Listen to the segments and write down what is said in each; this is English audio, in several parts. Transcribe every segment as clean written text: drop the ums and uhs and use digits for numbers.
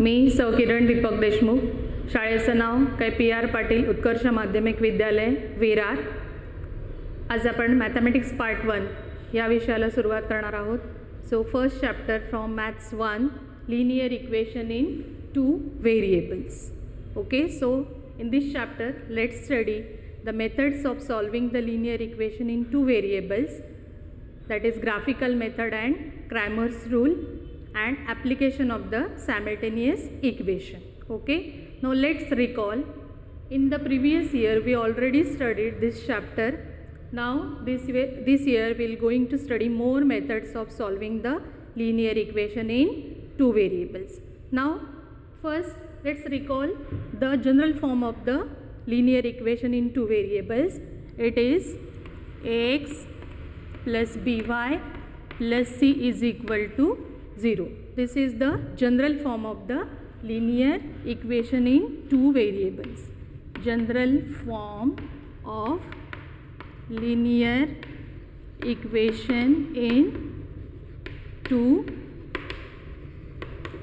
मी सौ किरण दीपक देशमुख, शाळेचं नाव काय PR पाटील उत्कर्ष माध्यमिक विद्यालय विरार। आज आपण मॅथमॅटिक्स पार्ट 1 या विषयाला सुरुवात करणार आहोत। So first chapter from maths 1 linear equation in 2 variables. Okay, so in this chapter let's study the methods of solving the linear equation in 2 variables, that is graphical method and Cramer's rule, and application of the simultaneous equation. Okay, now let's recall, in the previous year we already studied this chapter. Now this year we'll going to study more methods of solving the linear equation in 2 variables. Now first let's recall the general form of the linear equation in 2 variables. It is ax plus by plus c is equal to 0. This is the general form of the linear equation in 2 variables. General form of linear equation in 2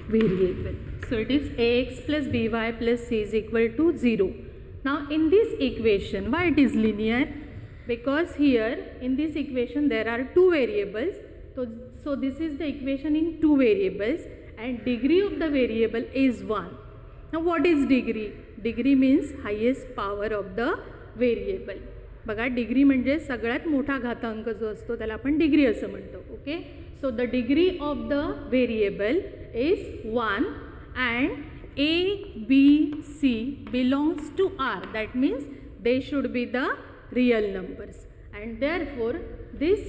variables. So it is ax plus by plus c is equal to 0. Now in this equation, why it is linear? Because here in this equation there are 2 variables. So this is the equation in 2 variables and degree of the variable is 1. Now what is degree? Degree means highest power of the variable. बघा, degree म्हणजे सगळ्यात मोठा घातांक जो असतो त्याला आपण degree असं म्हणतो. Okay, so the degree of the variable is 1 and A, B, C belongs to R. That means they should be the real numbers, and therefore this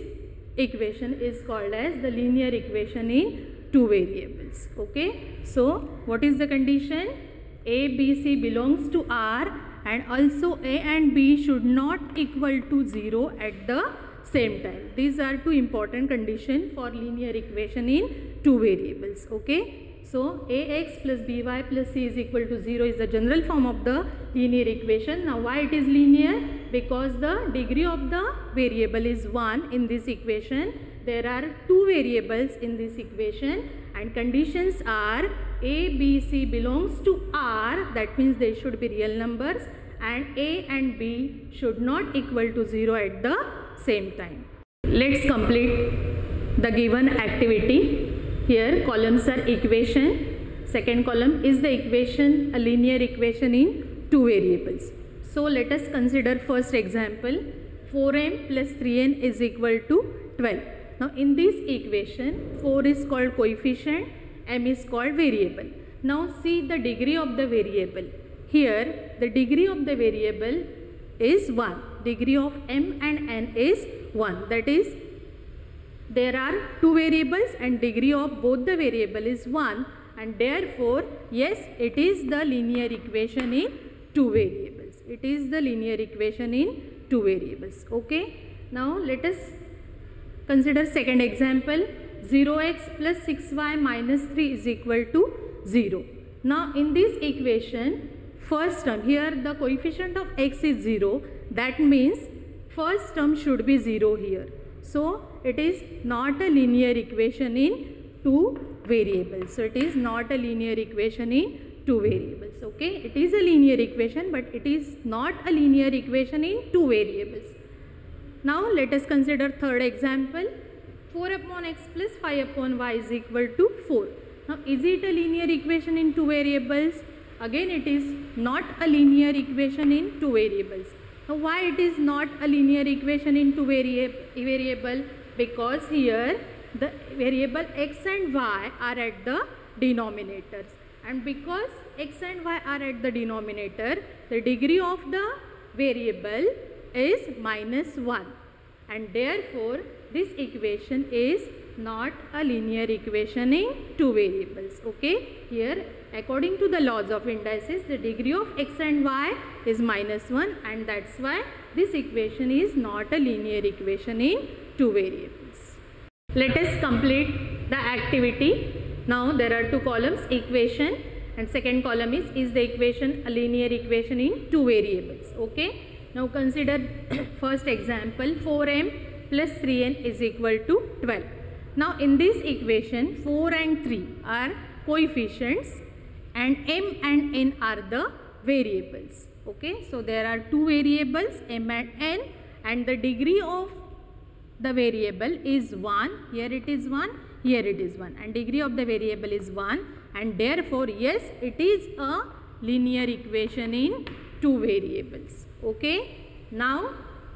equation is called as the linear equation in 2 variables. Okay, so what is the condition? A, B, C belongs to R, and also A and B should not equal to 0 at the same time. These are 2 important conditions for linear equation in 2 variables. Okay, so ax plus by plus c is equal to 0 is the general form of the linear equation. Now why it is linear? Because the degree of the variable is 1 in this equation. There are 2 variables in this equation and conditions are A, B, C belongs to R, that means they should be real numbers, and A and B should not equal to 0 at the same time. Let's complete the given activity. Here columns are equation, second column is the equation, a linear equation in 2 variables. So let us consider first example, 4m plus 3n is equal to 12. Now in this equation 4 is called coefficient, m is called variable. Now see the degree of the variable. Here the degree of the variable is 1, degree of m and n is 1, that is there are 2 variables and degree of both the variable is 1, and therefore yes, it is the linear equation in 2 variables. It is the linear equation in 2 variables. Okay, now let us consider second example, 0x plus 6y minus 3 is equal to 0. Now in this equation, first term, here the coefficient of x is 0, that means first term should be 0 here. So it is not a linear equation in 2 variables. So it is not a linear equation in 2 variables. Okay, it is a linear equation but it is not a linear equation in 2 variables. Now let us consider third example, 4 upon x plus 5 upon y is equal to 4. Now is it a linear equation in 2 variables? Again it is not a linear equation in 2 variables. Now why it is not a linear equation in 2 variable? Because here the variable x and y are at the denominators, and because x and y are at the denominator, the degree of the variable is minus 1, and therefore this equation is not a linear equation in 2 variables. Okay, here according to the laws of indices, the degree of x and y is minus 1, and that's why this equation is not a linear equation in 2 variables. Let us complete the activity. Now there are 2 columns, equation, and second column is the equation, a linear equation in 2 variables. Okay, now consider first example, 4m plus 3n is equal to 12. Now in this equation 4 and 3 are coefficients and m and n are the variables. Okay, so there are two variables m and n, and the degree of the variable is 1. Here it is 1, here it is 1, and degree of the variable is 1, and therefore yes, it is a linear equation in two variables. Okay, now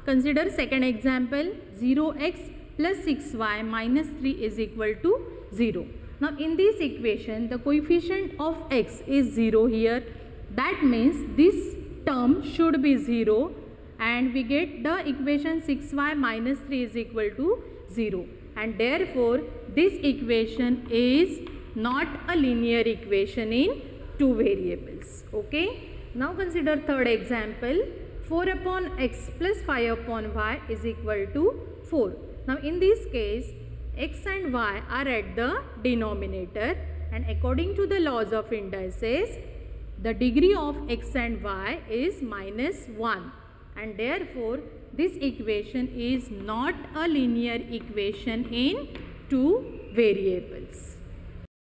consider second example. 0x plus 6y minus 3 is equal to 0. Now in this equation the coefficient of x is 0 here. That means this term should be 0, and we get the equation 6y minus 3 is equal to 0, and therefore this equation is not a linear equation in two variables. Okay, now consider third example. 4 upon x plus 5 upon y is equal to 4. Now in this case x and y are at the denominator, and according to the laws of indices the degree of x and y is minus 1, and therefore this equation is not a linear equation in two variables.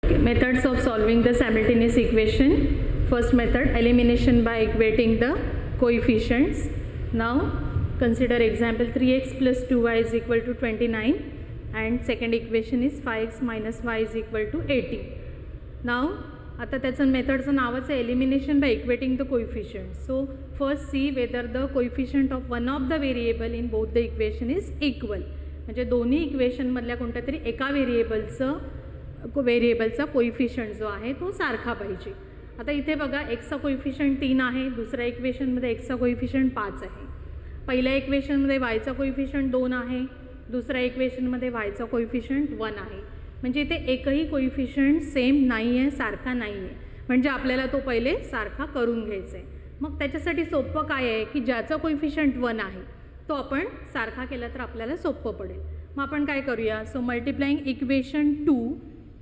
Okay, methods of solving the simultaneous equation. First method, elimination by equating the coefficients. Now consider example 3x plus 2y is equal to 29, and second equation is 5x minus y is equal to 80. Now आता त्याचं मेथडचं नावच आहे elimination by equating the coefficient. So first see whether the coefficient of one of the variable in both the equation is equal. म्हणजे दोन्ही इक्वेशनमधल्या कोणत्या तरी एका व्हेरिएबलचा कोइफिशियंट जो आहे तो सारखा पाहिजे. आता इथे बघा एक्सचा कोइफिशियंट 3 आहे, दुसऱ्या इक्वेशनमध्ये एक्सचा कोइफिशियंट 5 आहे, पहिल्या इक्वेशनमध्ये वायचा कोइफिशियंट 2 आहे, दुसऱ्या इक्वेशनमध्ये वायचा कोइफिशियंट 1 आहे. म्हणजे इथे एकही कोइफिशियंट सेम नाही आहे, सारखा नाही आहे. म्हणजे आपल्याला तो पहिले सारखा करून घ्यायचा आहे. मग त्याच्यासाठी सोपं काय आहे की ज्याचा कोइफिशियंट 1 आहे तो आपण सारखा केला तर आपल्याला सोपं पडेल. मग आपण काय करूया, सो मल्टिप्लाइंग इक्वेशन 2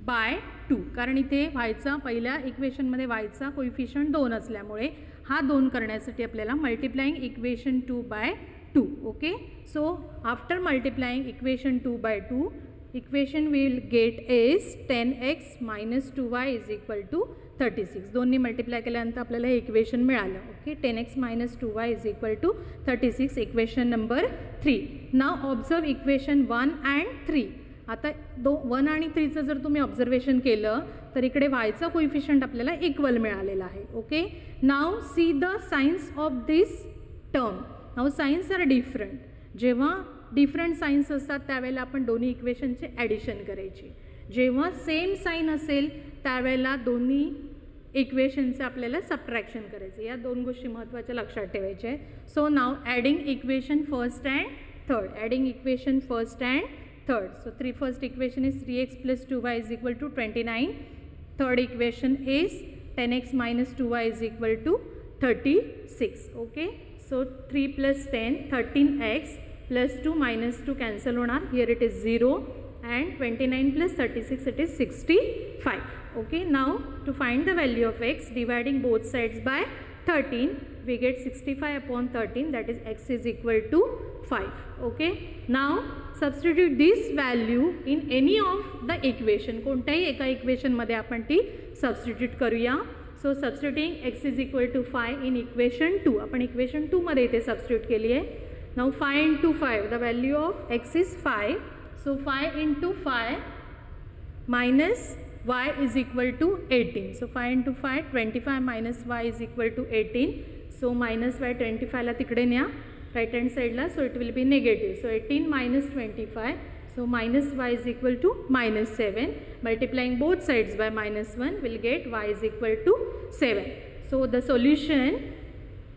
बाय 2, कारण इथे वायचा पहिल्या इक्वेशनमध्ये वायचा कोइफिशियंट 2 असल्यामुळे हा 2 करण्यासाठी आपल्याला multiplying equation 2 by 2. Okay, so after multiplying equation 2 by 2 equation we will get is 10x minus 2y is equal to 36. दोन्ही मल्टिप्लाय केल्यानंतर आपल्याला हे इक्वेशन मिळालं. Okay, 10x minus 2y is equal to 36, equation number 3. Now observe equation 1 and 3. आता 1 आणि 3चं जर तुम्ही observation केलं तर इकडे वायचा कोइफिशियंट आपल्याला इक्वल मिळालेला आहे. Okay, now see the signs of this term. Now signs are different. जेव्हा डिफरंट साईन्स असतात त्यावेळेला आपण दोन्ही इक्वेशनचे ॲडिशन करायची. जेव्हा सेम साईन असेल त्यावेळेला दोन्ही इक्वेशनचे आपल्याला सबट्रॅक्शन करायचे. या दोन गोष्टी महत्त्वाच्या लक्षात ठेवायच्या आहेत. So now adding equation first and third. Adding equation first and third. So first equation is 3x plus 2y is equal to 29. Third equation is 10x minus 2y is equal to 36. Okay, so 3 plus 10, 13x plus 2 minus 2 cancel होणार. Here it is 0, and 29 plus 36 it is 65. Okay, now to find the value of x, dividing both sides by 13, we get 65 upon 13, that is x is equal to 5. Okay, now substitute this value in any of the equation. कोणत्याही एका equation मध्ये आपण ती substitute करूया. सो substituting x is equal to 5 in equation 2. आपण equation 2 मध्ये इथे substitute केली आहे. Now 5 into 5, the value of x is 5. So 5 into 5 minus y is equal to 18. So 5 into 5, 25 minus y is equal to 18. So minus y 25 ला तिकडे न्या right hand side La, so it will be negative. So 18 minus 25, so minus y is equal to minus 7. Multiplying both sides by minus 1 will get y is equal to 7. So the solution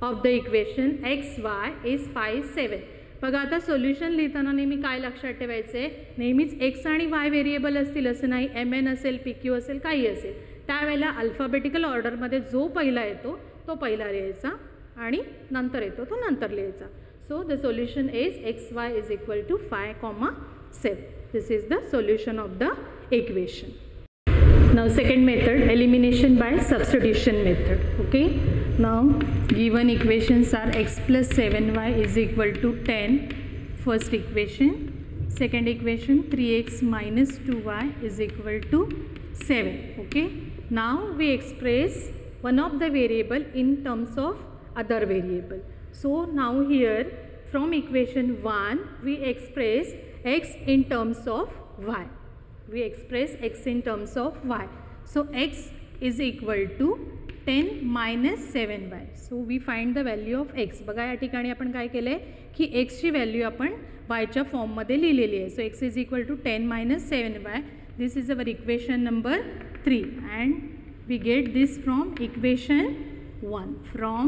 of the equation x y is 5 7. बघा आता solution लिहिताना नेहमी काय लक्षात ठेवायचं आहे, नेहमीच x आणि y व्हेरिएबल असतील असं नाही. mn असेल, pq असेल, काही असेल त्यावेळेला अल्फाबेटिकल ऑर्डरमध्ये जो पहिला येतो तो पहिला लिहायचा आणि नंतर येतो तो नंतर लिहायचा. So the solution is x y is equal to 5,7. This is the solution of the equation. Now second method, elimination by substitution method. Okay, now given equations are x plus 7y is equal to 10, first equation. Second equation 3x minus 2y is equal to 7. Okay, Now we express one of the variable in terms of other variable. So now here from equation 1 we express x in terms of y. We express x in terms of y. So x is equal to 10 minus 7y. So we find the value of x. बघा या ठिकाणी आपण काय केले की x ची value आपण y च्या फॉर्म मध्ये लिहिलेली आहे. सो x is equal to 10 minus 7y. This is our equation number 3 and we get this from equation 1. From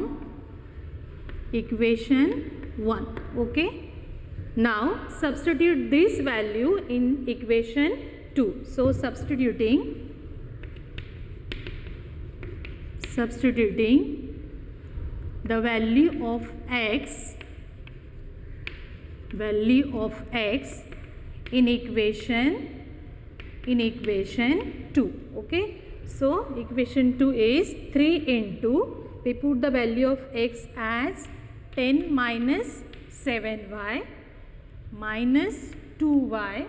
equation 1. Okay. Now substitute this value in equation 2. So substituting the value of x in equation 2. Okay, so equation 2 is 3 into, we put the value of x as 10 minus 7y minus 2y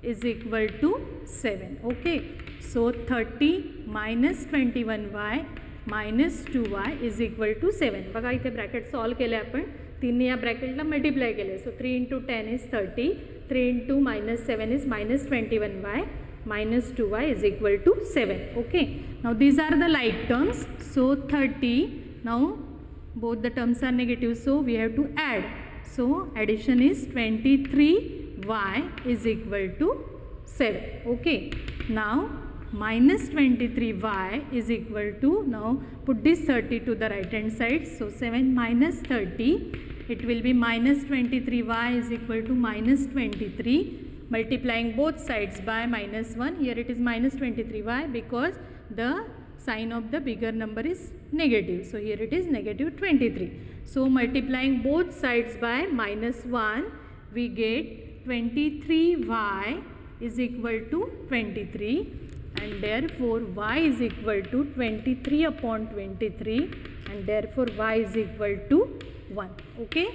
is equal to 7. Okay, so 30 minus 21y minus 2y is equal to 7. बघा इथे bracket solve केले आपण, 3 ने या ब्रॅकेटला multiply केले. सो 3 into 10 is 30, 3 into minus 7 is minus 21y minus 2y is equal to 7. Okay, now these are the like terms. So 30, now both the terms are negative, so we have to add. So addition is 23y is equal to 7. Okay, now minus 23y is equal to, now put this 30 to the right hand side. So 7 minus 30, it will be minus 23y is equal to minus 23. Multiplying both sides by minus 1. Here it is minus 23y because the sign of the bigger number is negative. So here it is negative 23. So multiplying both sides by minus 1, we get 23y is equal to 23. And therefore y is equal to 23 upon 23 and therefore y is equal to 1. Okay.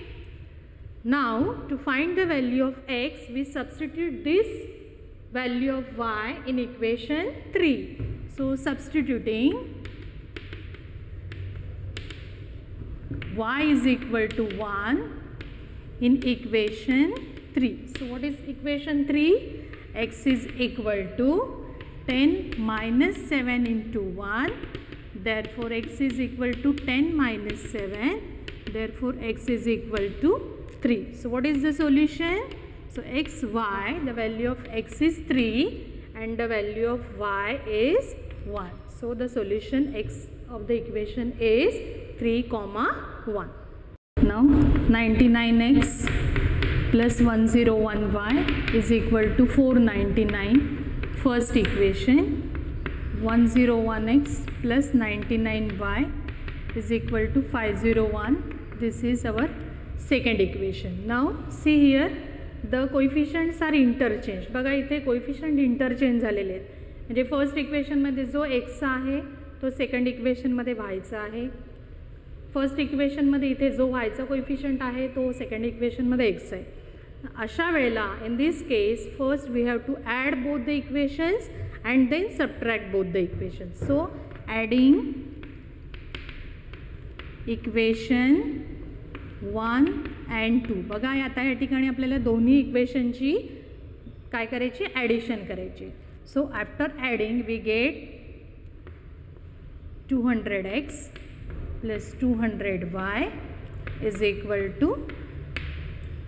Now to find the value of x, we substitute this value of y in equation 3. So substituting y is equal to 1 in equation 3. So what is equation 3? X is equal to 10 minus 7 into 1, therefore x is equal to 10 minus 7, therefore x is equal to 3. So what is the solution? So x, y, the value of x is 3 and the value of y is 1. So the solution x of the equation is 3, 1. Now 99x plus 101y is equal to 499. First equation, 101x plus 99y is equal to 501. This is our second equation. Now see here, the coefficients are interchanged. बघा इथे coefficient interchange झालेले आहेत. म्हणजे first equation मध्ये जो x आहे तो second equation मध्ये y चा आहे. फर्स्ट इक्वेशन मध्ये इथे जो y चा कोएफिशिएंट आहे तो सेकंड इक्वेशन मध्ये x आहे. अशा वेळेला in this case first we have to add both the equations and then subtract both the equations. So adding equation 1 and 2. बघा आता या ठिकाणी आपल्याला दोन्ही इक्वेशनची काय करायची, ॲडिशन करायची. So after adding we get 200x plus 200y is equal to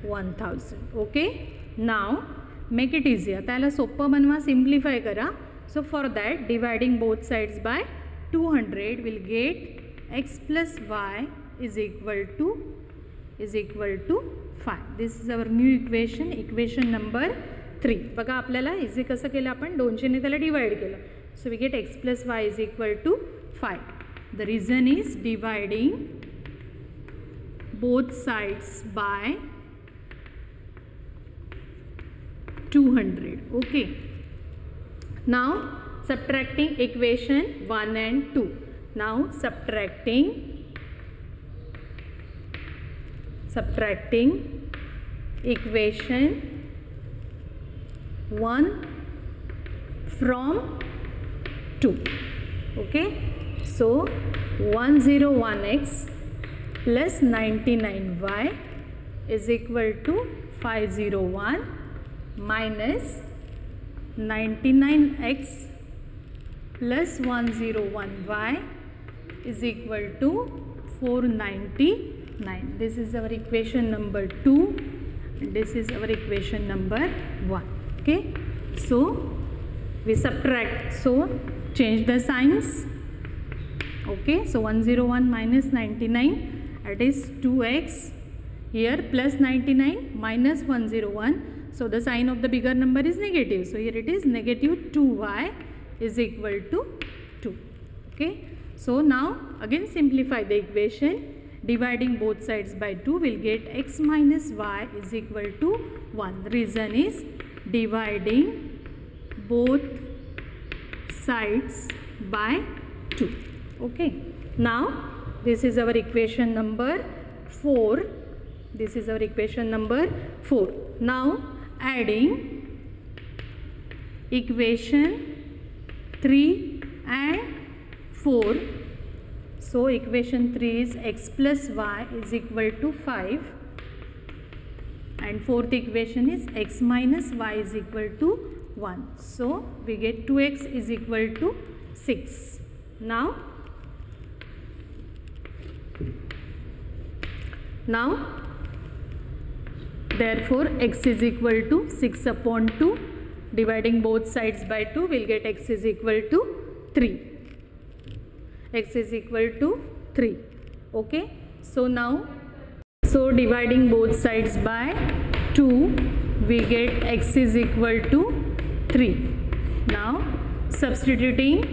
1000. Okay, now make it easier. त्याला सोपं बनवा, सिम्प्लिफाय करा. So for that dividing both sides by 200 will get x plus y is equal to 5. This is our new equation, equation number 3. बघा आपल्याला easy कसं केलं, आपण 200 ने त्याला डिवाइड केलं. So we get x plus y is equal to 5. The reason is dividing both sides by 200. Okay. Now subtracting equation 1 and 2. Now subtracting equation 1 from 2. Okay, so 101x plus 99y is equal to 501 minus 99x plus 101y is equal to 499. This is our equation number 2 and this is our equation number 1. Okay, so we subtract, so change the signs. Okay, so 101 minus 99, that is 2x, here plus 99 minus 101, so the sign of the bigger number is negative, so here it is negative 2y is equal to 2. Okay, so now again simplify the equation. Dividing both sides by 2 will get x minus y is equal to 1. The reason is dividing both sides by 2. Okay, now this is our equation number 4. This is our equation number 4. Now adding equation 3 and 4. So equation 3 is x plus y is equal to 5 and fourth equation is x minus y is equal to 1. So we get 2x is equal to 6. Now therefore x is equal to 6 upon 2. Dividing both sides by 2 will get x is equal to 3. X is equal to 3. Okay, so now dividing both sides by 2 we get x is equal to 3. Now substituting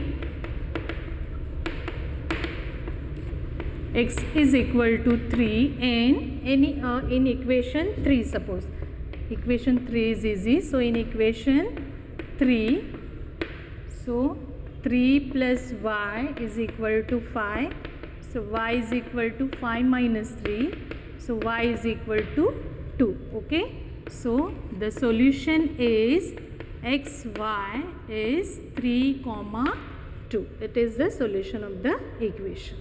x is equal to 3 in equation 3, suppose equation 3 is easy, so in equation 3, so 3 plus y is equal to 5, so y is equal to 5 minus 3, so y is equal to 2. Okay, so the solution is xy is 3, 2. It is the solution of the equation.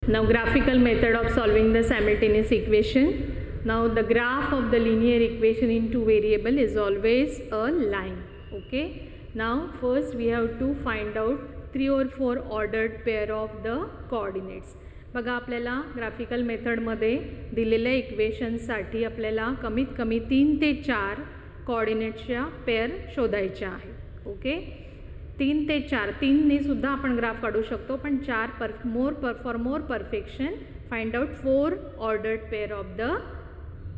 Now graphical method of solving the simultaneous equation. Now the graph of the linear equation in two variable is always a line. Okay, now first we have to find out 3 or 4 ordered pair of the coordinates. बघा आपल्याला graphical मेथडमध्ये दिलेल्या इक्वेशनसाठी आपल्याला कमीत कमी 3 ते 4 कोऑर्डिनेट्सच्या pair शोधायच्या आहेत. Okay, 3 ते 4, 3 ने सुद्धा आपण ग्राफ काढू शकतो, पण 4 for more perfection find out 4 ordered pair of the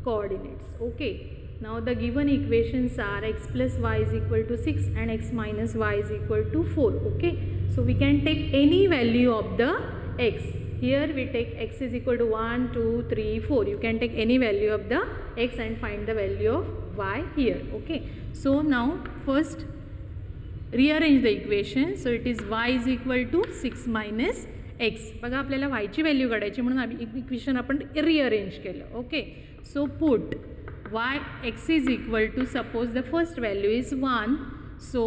coordinates. Okay, now the given equations are x plus y is equal to 6 and x minus y is equal to 4. Okay, so we can take any value of the x. Here we take x is equal to 1, 2, 3, 4. You can take any value of the x and find the value of y here. Okay, so now first rearrange the equation. So it is y is equal to 6 minus x. बघा आपल्याला y ची value काढायची म्हणून equation आपण rearrange केलं. Okay, so put y x is equal to, suppose the first value is 1, so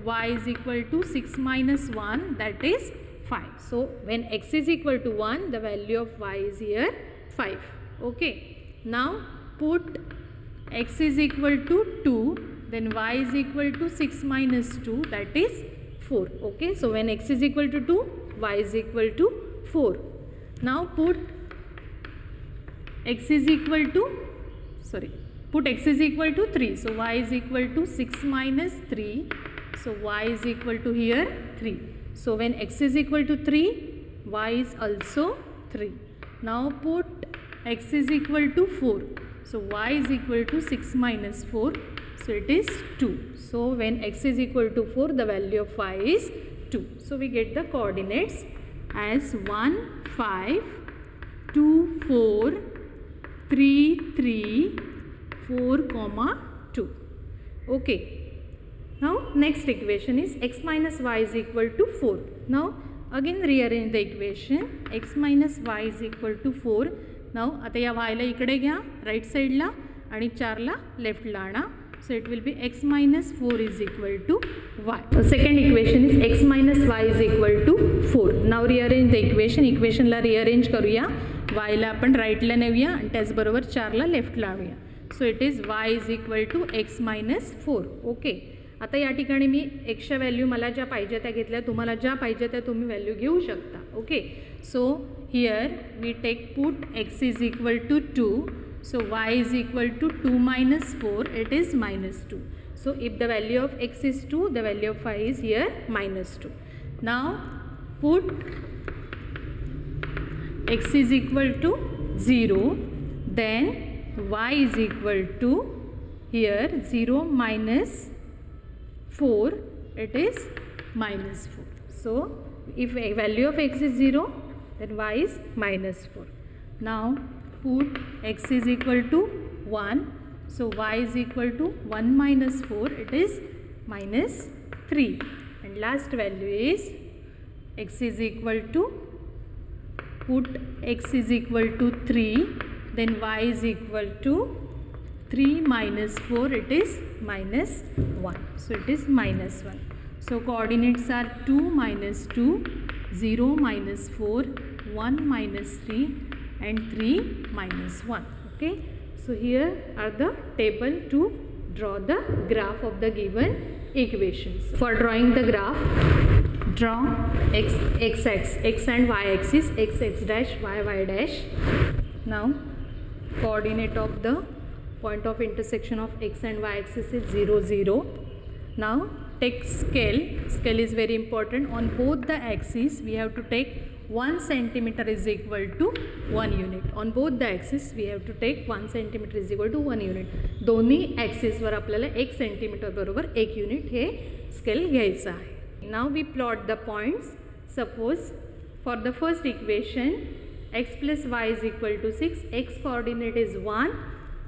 y is equal to 6 minus 1, that is 5. So when x is equal to 1, the value of y is here 5. Okay, now put x is equal to 2, then y is equal to 6 minus 2, that is 4. Okay, so when x is equal to 2, y is equal to 4. Now put x is equal to, put x is equal to 3. So y is equal to 6 minus 3. So y is equal to here 3. So when x is equal to 3, y is also 3. Now put x is equal to 4. So y is equal to 6 minus 4. So it is 2. So when x is equal to 4, the value of y is 2. So we get the coordinates as 1, 5, 2, 4, 3, 3, 4, 2. Okay. Now next equation is x minus y is equal to 4. Now again rearrange the equation. X minus y is equal to 4. Now आता या y ला इकडे घ्या right साइडला आणि 4 ला लेफ्टला आणा. So it will be x minus 4 is equal to y. So second equation is x minus y is equal to 4. Now rearrange the equation. Equation La rearrange करूया. y ला आपण right ला नेऊया आणि त्याचबरोबर 4 ला left ला आणूया. So it is y is equal to x minus 4. Okay. आता या ठिकाणी मी x च्या व्हॅल्यू मला ज्या पाहिजे त्या घेतल्या. तुम्हाला ज्या पाहिजे त्या तुम्ही व्हॅल्यू घेऊ शकता. Okay. So here we take put x is equal to 2. So y is equal to 2 minus 4, it is minus 2. So if the value of x is 2, the value of y is here minus 2. Now put x is equal to 0, then y is equal to here 0 minus 4, it is minus 4. So if a value of x is 0, then y is minus 4. Now put x is equal to 1, so y is equal to 1 minus 4, it is minus 3, and last value is x is equal to, put x is equal to 3, then y is equal to 3 minus 4, it is minus 1, so it is minus 1. So coordinates are 2 minus 2, 0 minus 4, 1 minus 3 and 3 minus 1. Okay. So here are the table to draw the graph of the given equations. For drawing the graph, draw x and y axis, x dash, y dash. Now coordinate of the point of intersection of x and y axis is 0, 0. Now take scale. Scale is very important. On both the axes we have to take 1 centimeter is equal to 1 unit. On both the axes we have to take 1 centimeter is equal to 1 unit. दोन्ही axis वर आपल्याला 1 centimeter बरोबर 1 unit हे scale घ्यायचं आहे. Now we plot the points. Suppose for the first equation x plus y is equal to 6. X coordinate is 1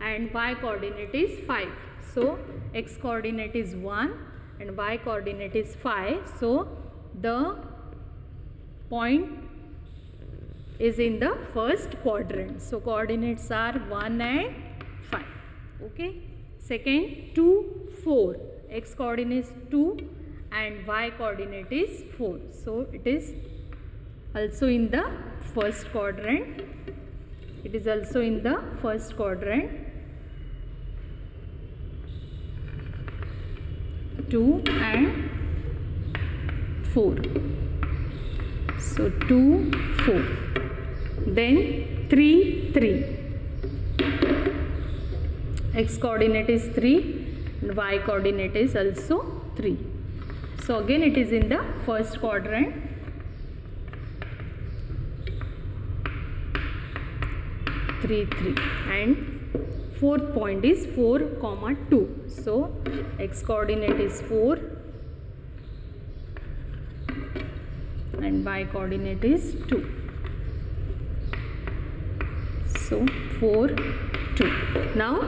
and y coordinate is 5. So x coordinate is 1 and y coordinate is 5. So the point is in the first quadrant. So coordinates are 1 and 5. Okay. Second 2, 4. X coordinate is 2 and y coordinate is 4. So it is also in the first quadrant. It is also in the first quadrant. 2 and 4. So 2, 4. Then 3, 3. X coordinate is 3 and y coordinate is also 3. So again it is in the first quadrant. 3, 3 and fourth point is 4, 2. So x coordinate is 4 and y coordinate is 2. So 4, 2. Now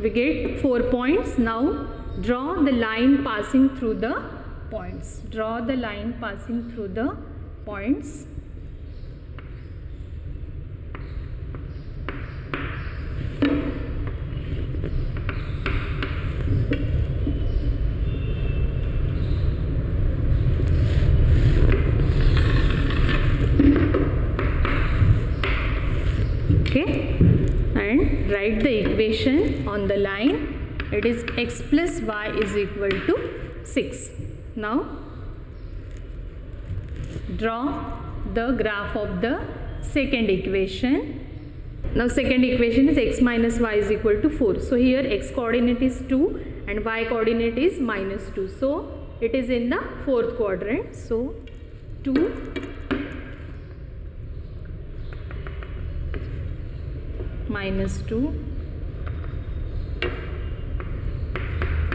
we get 4 points. Now draw the line passing through the points. Draw the line passing through the points. Okay, and write the equation on the line. It is x plus y is equal to 6. Now draw the graph of the second equation. Now second equation is x minus y is equal to 4. So here x coordinate is 2 and y coordinate is minus 2. So it is in the fourth quadrant. So 2 minus 2,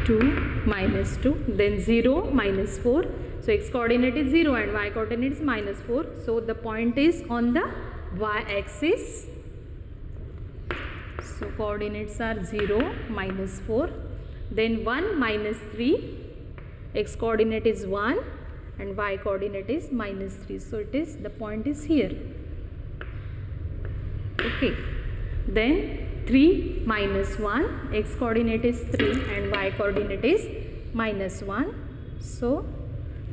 2 minus 2, then 0 minus 4. So x coordinate is 0 and y coordinate is minus 4. So the point is on the y axis. So coordinates are 0, minus 4, then 1 minus 3. X coordinate is 1 and y coordinate is minus 3. So it is, the point is here. Okay. Then 3 minus 1, x coordinate is 3 and y coordinate is minus 1. So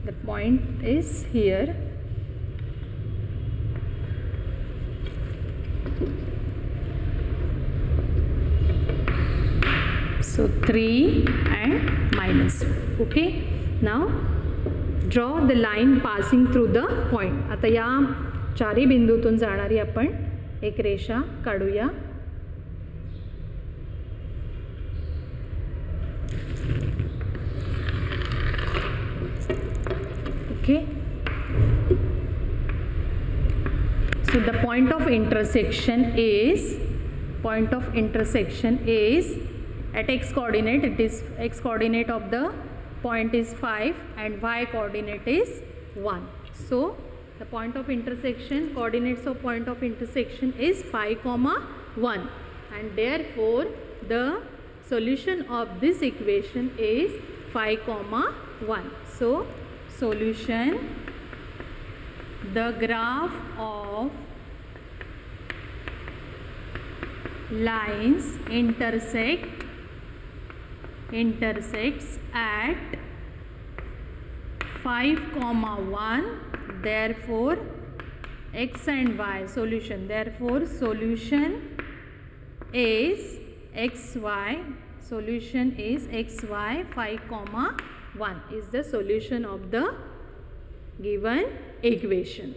the point is here. So 3 and minus 1. Okay. Now draw the line passing through the point. आता या चारी बिंदूतून जाणारी आपण एक रेषा काढूया. Okay. So the point of intersection is at x coordinate, it is x coordinate of the point is 5 and y coordinate is 1. So the point of intersection, coordinates of point of intersection is 5, 1, and therefore the solution of this equation is 5, 1. So solution, the graph of lines intersects at 5, 1, therefore x and y solution, therefore solution is xy, solution is xy 5, 1 is the solution of the given equation.